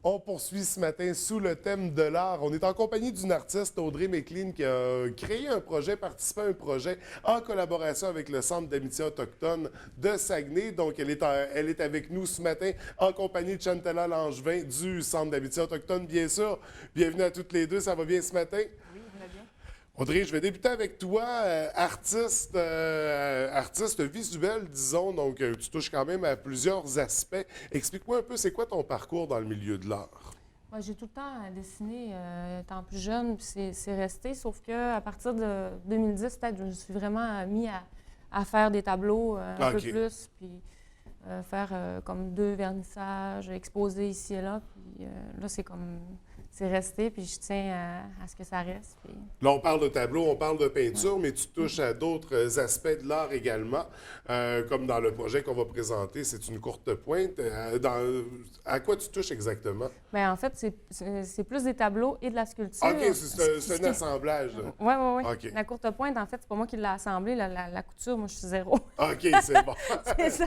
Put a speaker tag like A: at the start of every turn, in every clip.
A: On poursuit ce matin sous le thème de l'art. On est en compagnie d'une artiste, Audrey McLean, qui a créé un projet, participé à un projet en collaboration avec le Centre d'amitié autochtone de Saguenay. Donc, elle est avec nous ce matin en compagnie de Chantella Langevin du Centre d'amitié autochtone, bien sûr. Bienvenue à toutes les deux. Ça va bien ce matin?
B: Oui, vous allez bien.
A: Audrey, je vais débuter avec toi, artiste visuel, disons, donc tu touches quand même à plusieurs aspects. Explique-moi un peu, c'est quoi ton parcours dans le milieu de l'art?
B: Moi, j'ai tout le temps dessiné étant plus jeune, puis c'est resté, sauf qu'à partir de 2010, peut-être, je me suis vraiment mis à faire des tableaux un peu plus, puis faire comme 2 vernissages, exposer ici et là, puis là, c'est resté, puis je tiens à ce que ça reste. Puis...
A: Là, on parle de tableau, on parle de peinture, mais tu touches à d'autres aspects de l'art également, comme dans le projet qu'on va présenter, c'est une courte pointe. À quoi tu touches exactement?
B: Bien, en fait, c'est plus des tableaux et de la sculpture.
A: OK, c'est un assemblage.
B: Oui, oui, oui.
A: OK.
B: La courte pointe, en fait, c'est pas moi qui l'ai assemblée. La couture, moi, je suis zéro.
A: OK, c'est bon.
B: C'est ça.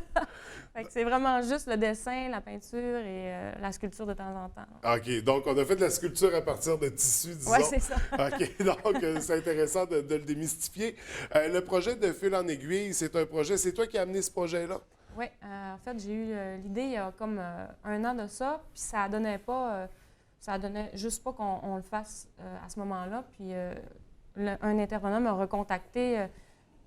B: Fait que c'est vraiment juste le dessin, la peinture et la sculpture de temps en temps.
A: OK, donc on a fait de la sculpture à partir de tissus, disons.
B: Oui, c'est ça.
A: OK, donc c'est intéressant de le démystifier. Le projet de Fil en aiguille, c'est un projet, c'est toi qui as amené ce projet-là?
B: Oui, en fait, j'ai eu l'idée il y a comme 1 an de ça, puis ça donnait pas, ça donnait juste pas qu'on le fasse à ce moment-là. Puis un intervenant m'a recontacté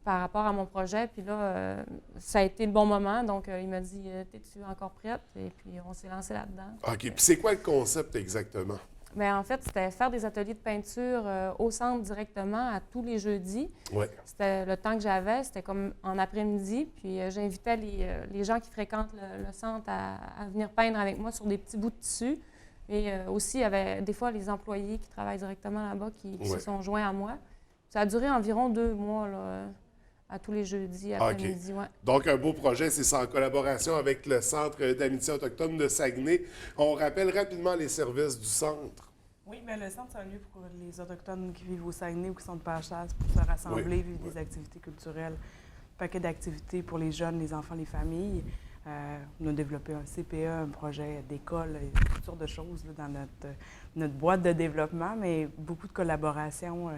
B: par rapport à mon projet, puis là, ça a été le bon moment, donc il m'a dit « T'es-tu encore prête? » Et puis on s'est lancé là-dedans.
A: OK, puis c'est quoi le concept exactement?
B: Bien, en fait, c'était faire des ateliers de peinture au centre directement à tous les jeudis.
A: Oui.
B: C'était le temps que j'avais, c'était comme en après-midi. Puis j'invitais les gens qui fréquentent le centre à venir peindre avec moi sur des petits bouts de tissu. Et aussi, il y avait des fois les employés qui travaillent directement là-bas qui se sont joints à moi. Ça a duré environ 2 mois, là, à tous les jeudis après-midi.
A: OK.
B: Ouais.
A: Donc, un beau projet, c'est ça en collaboration avec le Centre d'amitié autochtone de Saguenay. On rappelle rapidement les services du centre.
C: Oui, bien, le centre, c'est un lieu pour les Autochtones qui vivent au Saguenay ou qui sont de Pachas pour se rassembler, vivre des activités culturelles, un paquet d'activités pour les jeunes, les enfants, les familles. On a développé un CPE, un projet d'école, toutes sortes de choses là, dans notre boîte de développement, mais beaucoup de collaborations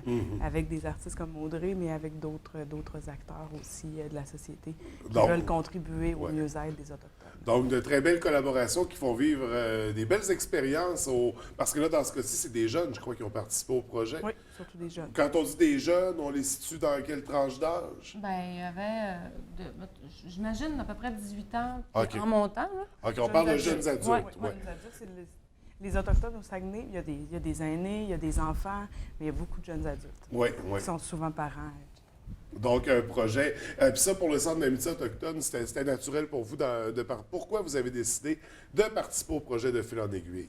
C: avec des artistes comme Audrey, mais avec d'autres acteurs aussi de la société qui veulent contribuer au mieux-être des Autochtones.
A: Donc, de très belles collaborations qui font vivre des belles expériences. Parce que là, dans ce cas-ci, c'est des jeunes, je crois, qui ont participé au projet.
C: Oui, surtout des jeunes.
A: Quand on dit des jeunes, on les situe dans quelle tranche d'âge?
B: Bien, il y avait, j'imagine, à peu près 18 ans
A: OK.
B: en montant. Là.
A: OK, on parle de jeunes adultes.
C: Oui, jeunes adultes, c'est les Autochtones au Saguenay, il y a des aînés, il y a des enfants, mais il y a beaucoup de jeunes adultes.
A: Oui, oui.
C: Qui sont souvent parents.
A: Donc, un projet. Puis ça, pour le Centre d'amitié autochtone, c'était naturel pour vous pourquoi vous avez décidé de participer au projet de Fil en aiguille?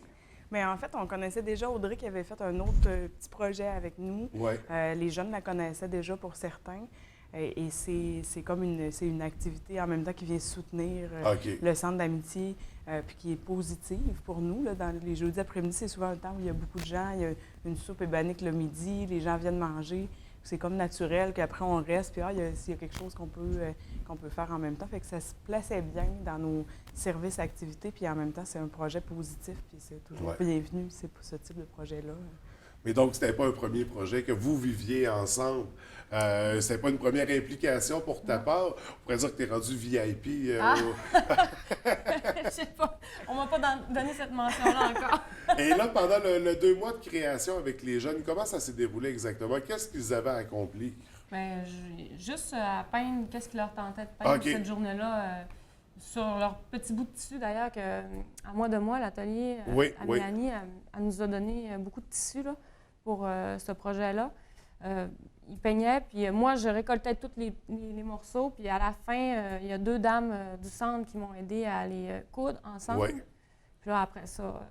C: Mais en fait, on connaissait déjà Audrey qui avait fait un autre petit projet avec nous.
A: Ouais.
C: Les jeunes la connaissaient déjà pour certains. Et c'est comme une activité en même temps qui vient soutenir le centre d'amitié, puis qui est positive pour nous. Là, dans les jeudis après-midi, c'est souvent un temps où il y a beaucoup de gens. Il y a une soupe ébanique le midi, les gens viennent manger. C'est comme naturel qu'après on reste, puis s'il y a quelque chose qu'on peut faire en même temps. Fait que ça se plaçait bien dans nos services activités, puis en même temps, c'est un projet positif, puis c'est toujours bienvenu, c'est pour ce type de projet-là.
A: Mais donc, c'était pas un premier projet que vous viviez ensemble. C'était pas une première implication pour ta part. On pourrait dire que tu es rendu VIP.
B: Je sais pas. On m'a pas donné cette mention-là encore.
A: Et là, pendant le 2 mois de création avec les jeunes, comment ça s'est déroulé exactement? Qu'est-ce qu'ils avaient accompli?
B: Bien, juste à peindre qu'est-ce qui leur tentait de peindre cette journée-là. Sur leur petit bout de tissu, d'ailleurs, qu'à moi de moi, l'atelier, à Mélanie, elle nous a donné beaucoup de tissu là, pour ce projet-là. Ils peignaient, puis moi, je récoltais tous les morceaux, puis à la fin, il y a 2 dames du centre qui m'ont aidé à les coudre ensemble.
A: Oui.
B: Puis là, après ça...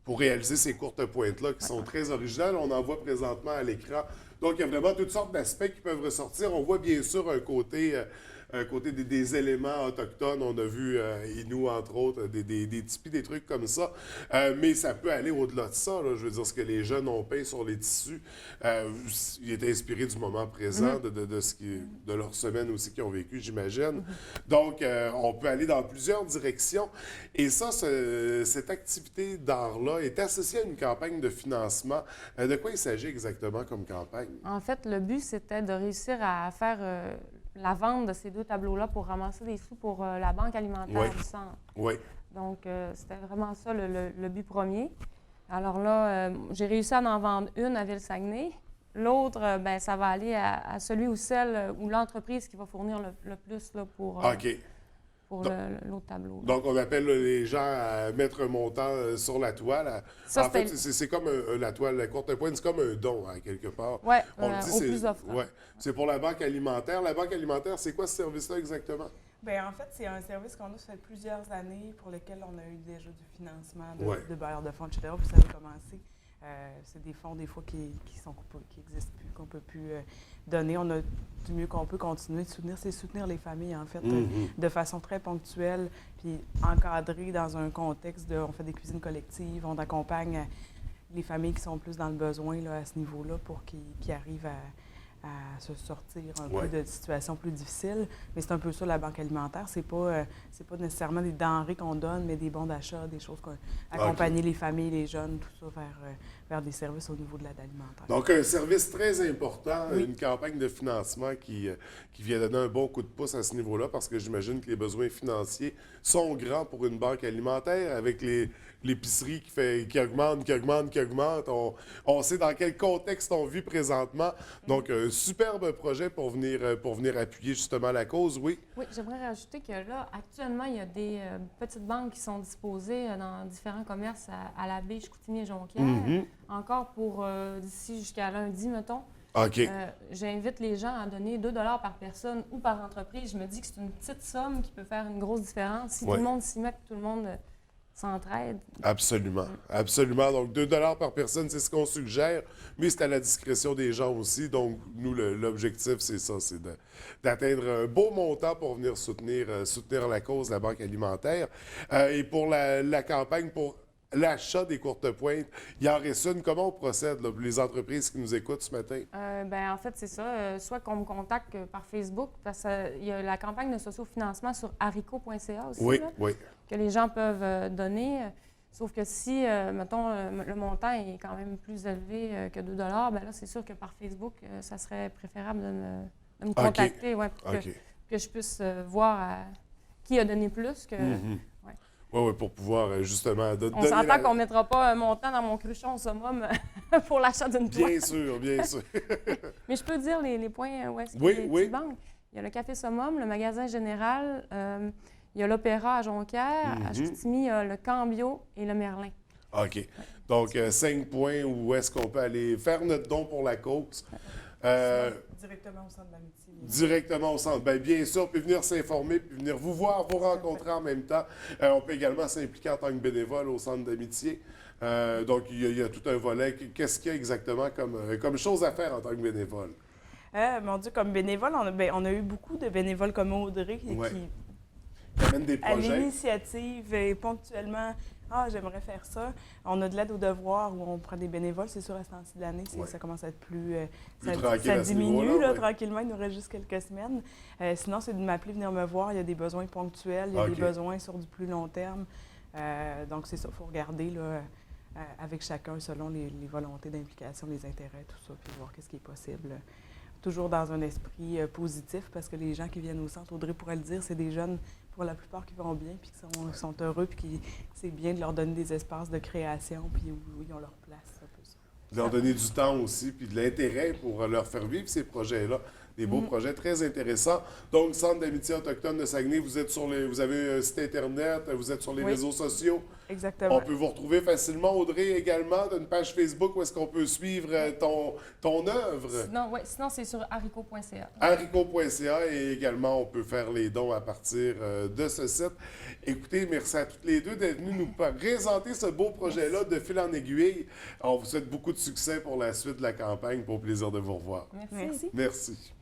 A: Pour réaliser ces courtes pointes-là qui sont très originales, on en voit présentement à l'écran. Donc, il y a vraiment toutes sortes d'aspects qui peuvent ressortir. On voit bien sûr un côté côté des éléments autochtones. On a vu Inuit, entre autres, des tipis, des trucs comme ça. Mais ça peut aller au-delà de ça. Là. Je veux dire, ce que les jeunes ont peint sur les tissus, il est inspiré du moment présent, de leur semaine aussi qu'ils ont vécu, j'imagine. Donc, on peut aller dans plusieurs directions. Et ça, cette activité d'art-là est associée à une campagne de financement. De quoi il s'agit exactement comme campagne?
B: En fait, le but, c'était de réussir à faire la vente de ces 2 tableaux-là pour ramasser des sous pour la banque alimentaire du centre.
A: Oui.
B: Donc, c'était vraiment ça le but premier. Alors là, j'ai réussi à en vendre une à Ville-Saguenay. L'autre, ça va aller à celui ou celle ou l'entreprise qui va fournir le plus là, pour l'autre tableau.
A: Donc, on appelle les gens à mettre un montant sur la toile. En fait, c'est comme la toile, la courte pointe, c'est comme un don, quelque part.
B: Oui,
A: on le dit,
B: au plus offrant.
A: Ouais. C'est pour la banque alimentaire. La banque alimentaire, c'est quoi ce service-là exactement?
C: Bien, en fait, c'est un service qu'on a fait plusieurs années pour lequel on a eu déjà du financement de bailleurs de fonds, etc. Puis ça a commencé. C'est des fonds, des fois, qui n'existent plus, qu'on ne peut plus donner. On a du mieux qu'on peut continuer de soutenir. C'est soutenir les familles, en fait, de façon très ponctuelle, puis encadrée dans un contexte on fait des cuisines collectives, on accompagne les familles qui sont plus dans le besoin là, à ce niveau-là pour qu'ils arrivent à se sortir un peu de situations plus difficiles. Mais c'est un peu ça, la banque alimentaire. C'est pas nécessairement des denrées qu'on donne, mais des bons d'achat, des choses accompagner les familles, les jeunes, tout ça, vers des services au niveau de l'aide alimentaire.
A: Donc, un service très important, une campagne de financement qui vient donner un bon coup de pouce à ce niveau-là, parce que j'imagine que les besoins financiers sont grands pour une banque alimentaire, avec l'épicerie qui augmente. On sait dans quel contexte on vit présentement. Donc, un superbe projet pour venir appuyer justement la cause, oui?
B: Oui, j'aimerais rajouter que là, actuellement, il y a des petites banques qui sont disposées dans différents commerces à la baie, Chicoutimi et Jonquière. Encore pour d'ici jusqu'à lundi, mettons.
A: OK.
B: J'invite les gens à donner 2 $ par personne ou par entreprise. Je me dis que c'est une petite somme qui peut faire une grosse différence. Si tout le monde s'y met, tout le monde s'entraide.
A: Absolument. Absolument. Donc, 2 $ par personne, c'est ce qu'on suggère, mais c'est à la discrétion des gens aussi. Donc, nous, l'objectif, c'est ça, c'est d'atteindre un beau montant pour venir soutenir la cause de la Banque alimentaire. Et pour la campagne, pour l'achat des courtes pointes, il en reste une. Comment on procède, là, pour les entreprises qui nous écoutent ce matin?
B: En fait, c'est ça. Soit qu'on me contacte par Facebook, parce qu'il y a la campagne de sociofinancement sur haricot.ca aussi, que les gens peuvent donner. Sauf que si, mettons, le montant est quand même plus élevé que 2 $, bien là, c'est sûr que par Facebook, ça serait préférable de me contacter pour que je puisse voir qui a donné plus que...
A: Oui, pour pouvoir justement donner.
B: On s'entend qu'on ne mettra pas un montant dans mon cruchon au summum pour l'achat d'une toile.
A: Bien sûr, bien sûr.
B: Mais je peux dire les points où est-ce qu'il y a les petites banques. Il y a le Café Summum, le magasin Général, il y a l'Opéra à Jonquière, à Chicoutimi, il y a le Cambio et le Merlin.
A: OK. Donc, 5 points où est-ce qu'on peut aller faire notre don pour la cause.
C: Directement au centre d'amitié.
A: Directement au centre. Bien sûr, puis venir s'informer, puis venir vous voir, vous rencontrer en même temps. On peut également s'impliquer en tant que bénévole au centre d'amitié. Donc, il y a tout un volet. Qu'est-ce qu'il y a exactement comme chose à faire en tant que bénévole?
C: Mon Dieu, comme bénévole, on a eu beaucoup de bénévoles comme Audrey qui
A: amènent des projets.
C: À l'initiative et ponctuellement... j'aimerais faire ça. On a de l'aide aux devoirs où on prend des bénévoles. C'est sûr, à ce temps-ci de l'année, ça commence à être plus ça diminue tranquillement. Il nous reste juste quelques semaines. Sinon, c'est de m'appeler, venir me voir. Il y a des besoins ponctuels, il y a des besoins sur du plus long terme. Donc, c'est ça, il faut regarder là, avec chacun selon les volontés d'implication, les intérêts, tout ça, puis voir qu'est-ce qui est possible. Toujours dans un esprit positif, parce que les gens qui viennent au centre, Audrey pourrait le dire, c'est des jeunes, pour la plupart, qui vont bien, puis qui sont heureux, puis c'est bien de leur donner des espaces de création, puis où ils ont leur place, un peu ça.
A: De leur donner du temps aussi, puis de l'intérêt pour leur faire vivre ces projets-là. Des beaux projets très intéressants. Donc, Centre d'amitié autochtone de Saguenay, vous avez un site Internet, vous êtes sur les réseaux sociaux.
C: Exactement.
A: On peut vous retrouver facilement, Audrey, également, d'une page Facebook où est-ce qu'on peut suivre ton œuvre.
B: Sinon, c'est sur haricot.ca.
A: Haricot.ca et également, on peut faire les dons à partir de ce site. Écoutez, merci à toutes les deux d'être venues nous présenter ce beau projet-là de fil en aiguille. On vous souhaite beaucoup de succès pour la suite de la campagne. Pour plaisir de vous revoir.
B: Merci.
A: Merci.